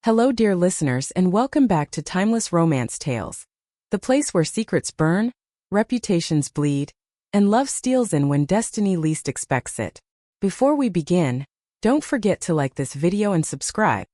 Hello dear listeners and welcome back to Timeless Romance Tales, the place where secrets burn, reputations bleed, and love steals in when destiny least expects it. Before we begin, don't forget to like this video and subscribe,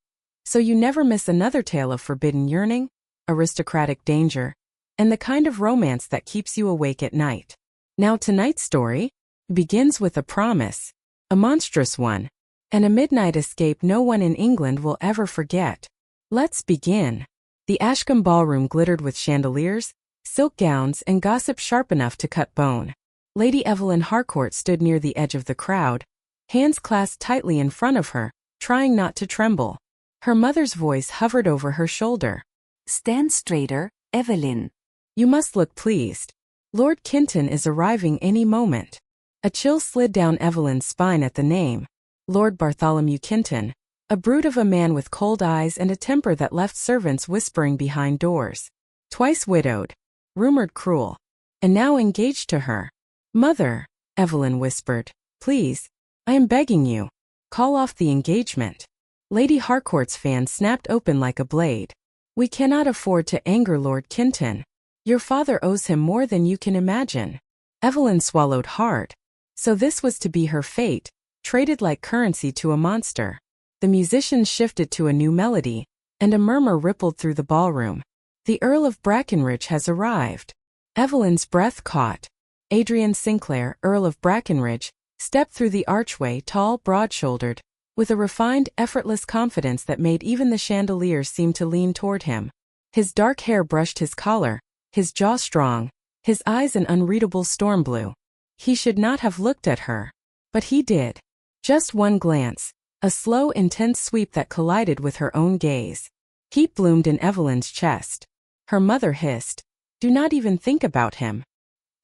so you never miss another tale of forbidden yearning, aristocratic danger, and the kind of romance that keeps you awake at night. Now tonight's story begins with a promise, a monstrous one, and a midnight escape no one in England will ever forget. Let's begin. The Ashcombe ballroom glittered with chandeliers, silk gowns, and gossip sharp enough to cut bone. Lady Evelyn Harcourt stood near the edge of the crowd, hands clasped tightly in front of her, trying not to tremble. Her mother's voice hovered over her shoulder. "Stand straighter, Evelyn. You must look pleased. Lord Kinton is arriving any moment." A chill slid down Evelyn's spine at the name. Lord Bartholomew Kinton, a brute of a man with cold eyes and a temper that left servants whispering behind doors. Twice widowed, rumored cruel, and now engaged to her. "Mother," Evelyn whispered, "please, I am begging you, call off the engagement." Lady Harcourt's fan snapped open like a blade. "We cannot afford to anger Lord Kinton. Your father owes him more than you can imagine." Evelyn swallowed hard. So this was to be her fate, traded like currency to a monster. The musicians shifted to a new melody, and a murmur rippled through the ballroom. "The Earl of Brackenridge has arrived." Evelyn's breath caught. Adrian Sinclair, Earl of Brackenridge, stepped through the archway, tall, broad-shouldered, with a refined, effortless confidence that made even the chandeliers seem to lean toward him. His dark hair brushed his collar, his jaw strong, his eyes an unreadable storm blue. He should not have looked at her, but he did. Just one glance, a slow, intense sweep that collided with her own gaze. Heat bloomed in Evelyn's chest. Her mother hissed, "Do not even think about him.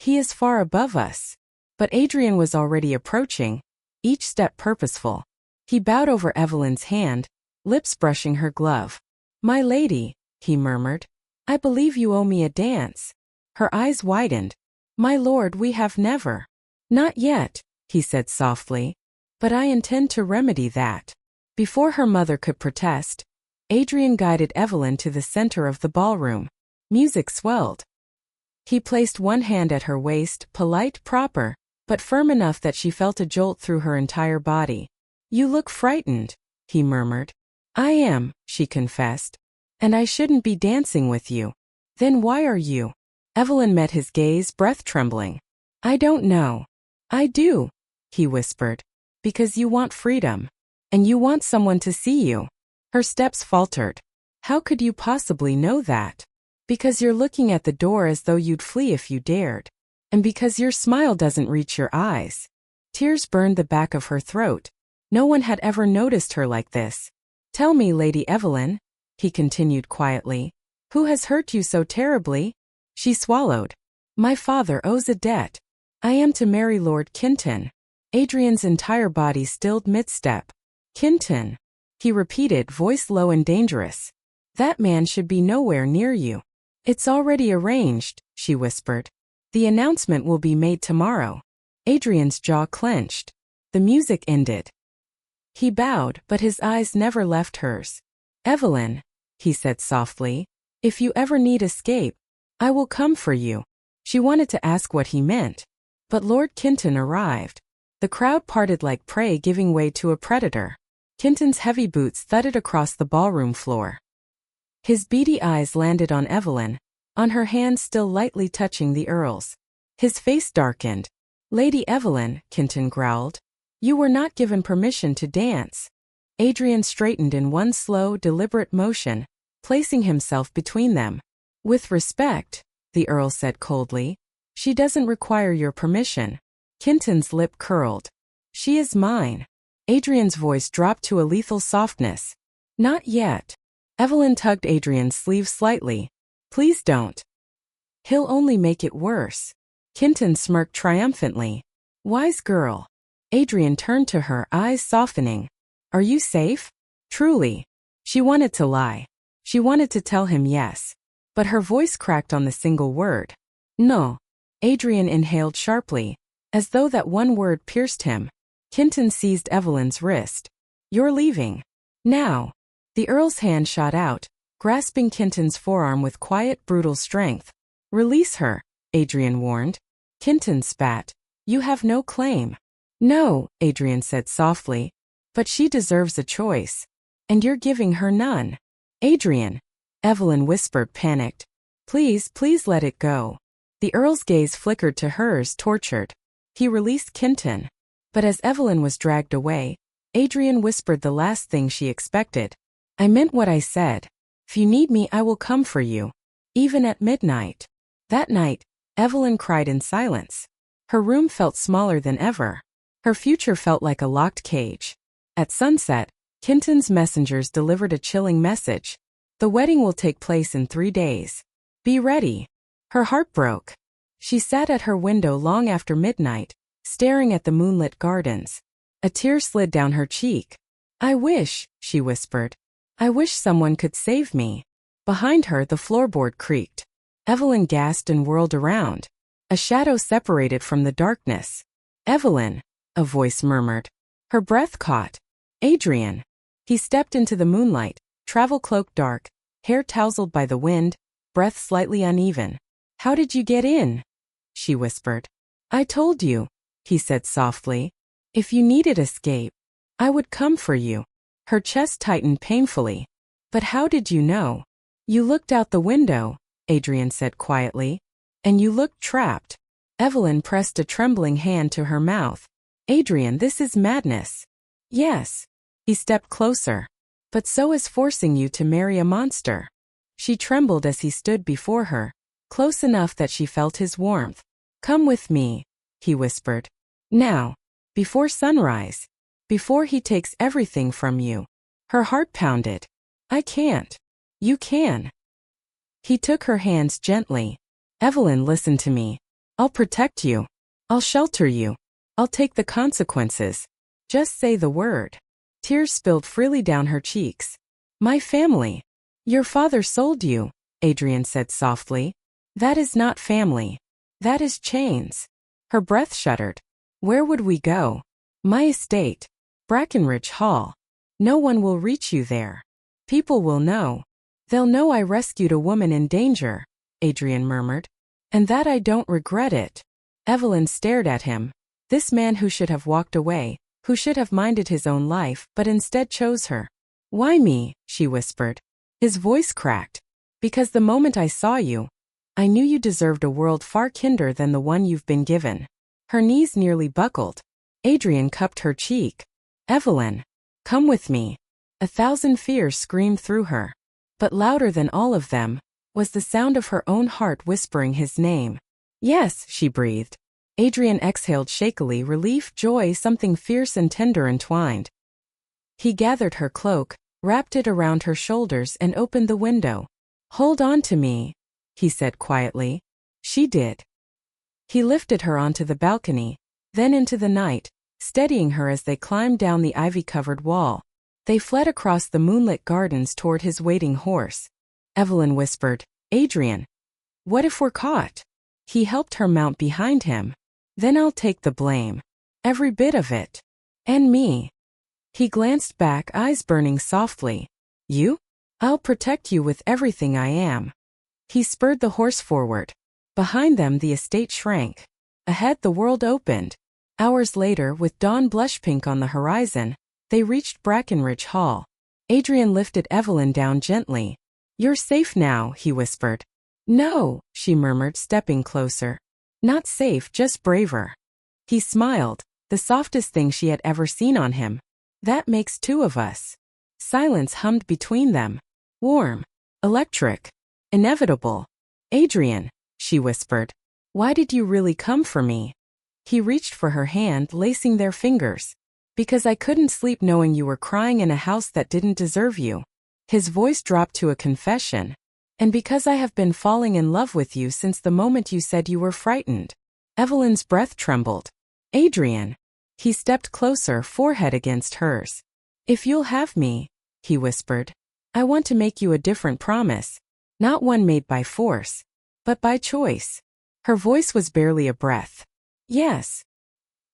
He is far above us." But Adrian was already approaching, each step purposeful. He bowed over Evelyn's hand, lips brushing her glove. "My lady," he murmured, "I believe you owe me a dance." Her eyes widened. "My lord, we have never." "Not yet," he said softly. "But I intend to remedy that." Before her mother could protest, Adrian guided Evelyn to the center of the ballroom. Music swelled. He placed one hand at her waist, polite, proper, but firm enough that she felt a jolt through her entire body. "You look frightened," he murmured. "I am," she confessed. "And I shouldn't be dancing with you." "Then why are you?" Evelyn met his gaze, breath trembling. "I don't know." "I do," he whispered. "Because you want freedom. And you want someone to see you." Her steps faltered. "How could you possibly know that?" "Because you're looking at the door as though you'd flee if you dared. And because your smile doesn't reach your eyes." Tears burned the back of her throat. No one had ever noticed her like this. "Tell me, Lady Evelyn," he continued quietly, "who has hurt you so terribly?" She swallowed. "My father owes a debt. I am to marry Lord Kinton." Adrian's entire body stilled mid-step. "Kinton," he repeated, voice low and dangerous. "That man should be nowhere near you." "It's already arranged," she whispered. "The announcement will be made tomorrow." Adrian's jaw clenched. The music ended. He bowed, but his eyes never left hers. "Evelyn," he said softly, "if you ever need escape, I will come for you." She wanted to ask what he meant. But Lord Kinton arrived. The crowd parted like prey giving way to a predator. Kinton's heavy boots thudded across the ballroom floor. His beady eyes landed on Evelyn, on her hand still lightly touching the Earl's. His face darkened. "Lady Evelyn," Kinton growled, "you were not given permission to dance." Adrian straightened in one slow, deliberate motion, placing himself between them. "With respect," the Earl said coldly, "she doesn't require your permission." Kinton's lip curled. "She is mine." Adrian's voice dropped to a lethal softness. "Not yet." Evelyn tugged Adrian's sleeve slightly. "Please don't. He'll only make it worse." Kinton smirked triumphantly. "Wise girl." Adrian turned to her, eyes softening. "Are you safe?" Truly. She wanted to lie. She wanted to tell him yes. But her voice cracked on the single word. "No." Adrian inhaled sharply, as though that one word pierced him. Kinton seized Evelyn's wrist. "You're leaving. Now." The Earl's hand shot out, grasping Kinton's forearm with quiet, brutal strength. "Release her," Adrian warned. Kinton spat. "You have no claim." "No," Adrian said softly. "But she deserves a choice. And you're giving her none." "Adrian," Evelyn whispered, panicked. "Please, please let it go." The Earl's gaze flickered to hers, tortured. He released Kinton. But as Evelyn was dragged away, Adrian whispered the last thing she expected. "I meant what I said. If you need me, I will come for you. Even at midnight." That night, Evelyn cried in silence. Her room felt smaller than ever. Her future felt like a locked cage. At sunset, Kinton's messengers delivered a chilling message. "The wedding will take place in 3 days. Be ready." Her heart broke. She sat at her window long after midnight, staring at the moonlit gardens. A tear slid down her cheek. "I wish," she whispered. "I wish someone could save me." Behind her, the floorboard creaked. Evelyn gasped and whirled around. A shadow separated from the darkness. "Evelyn," a voice murmured. Her breath caught. "Adrian." He stepped into the moonlight, travel cloak dark, hair tousled by the wind, breath slightly uneven. "How did you get in?" she whispered. "I told you," he said softly. "If you needed escape, I would come for you." Her chest tightened painfully. "But how did you know?" "You looked out the window," Adrian said quietly. "And you looked trapped." Evelyn pressed a trembling hand to her mouth. "Adrian, this is madness." "Yes." He stepped closer. "But so is forcing you to marry a monster." She trembled as he stood before her, close enough that she felt his warmth. "Come with me," he whispered. "Now. Before sunrise. Before he takes everything from you." Her heart pounded. "I can't." "You can." He took her hands gently. "Evelyn, listen to me. I'll protect you. I'll shelter you. I'll take the consequences. Just say the word." Tears spilled freely down her cheeks. "My family." "Your father sold you," Adrian said softly. "That is not family. That is chains." Her breath shuddered. "Where would we go?" "My estate. Brackenridge Hall. No one will reach you there. People will know. They'll know I rescued a woman in danger," Adrian murmured. "And that I don't regret it." Evelyn stared at him. This man who should have walked away, who should have minded his own life, but instead chose her. "Why me?" she whispered. His voice cracked. "Because the moment I saw you, I knew you deserved a world far kinder than the one you've been given." Her knees nearly buckled. Adrian cupped her cheek. "Evelyn, come with me." 1,000 fears screamed through her. But louder than all of them was the sound of her own heart whispering his name. "Yes," she breathed. Adrian exhaled shakily, relief, joy, something fierce and tender entwined. He gathered her cloak, wrapped it around her shoulders, and opened the window. "Hold on to me," he said quietly. She did. He lifted her onto the balcony, then into the night, steadying her as they climbed down the ivy-covered wall. They fled across the moonlit gardens toward his waiting horse. Evelyn whispered, "Adrian, what if we're caught?" He helped her mount behind him. "Then I'll take the blame. Every bit of it. And me." He glanced back, eyes burning softly. "You? I'll protect you with everything I am." He spurred the horse forward. Behind them the estate shrank. Ahead the world opened. Hours later, with dawn blush-pink on the horizon, they reached Brackenridge Hall. Adrian lifted Evelyn down gently. "You're safe now," he whispered. "No," she murmured, stepping closer. "Not safe, just braver." He smiled, the softest thing she had ever seen on him. "That makes 2 of us." Silence hummed between them. Warm. Electric. Inevitable. "Adrian," she whispered. "Why did you really come for me?" He reached for her hand, lacing their fingers. "Because I couldn't sleep knowing you were crying in a house that didn't deserve you." His voice dropped to a confession. "And because I have been falling in love with you since the moment you said you were frightened." Evelyn's breath trembled. "Adrian." He stepped closer, forehead against hers. "If you'll have me," he whispered, "I want to make you a different promise. Not one made by force, but by choice." Her voice was barely a breath. "Yes."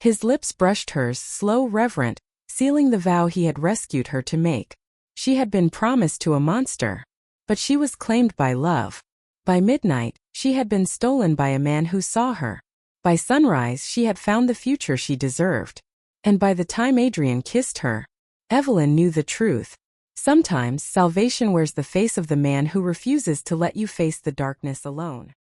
His lips brushed hers, slow, reverent, sealing the vow he had rescued her to make. She had been promised to a monster, but she was claimed by love. By midnight, she had been stolen by a man who saw her. By sunrise, she had found the future she deserved. And by the time Adrian kissed her, Evelyn knew the truth. Sometimes salvation wears the face of the man who refuses to let you face the darkness alone.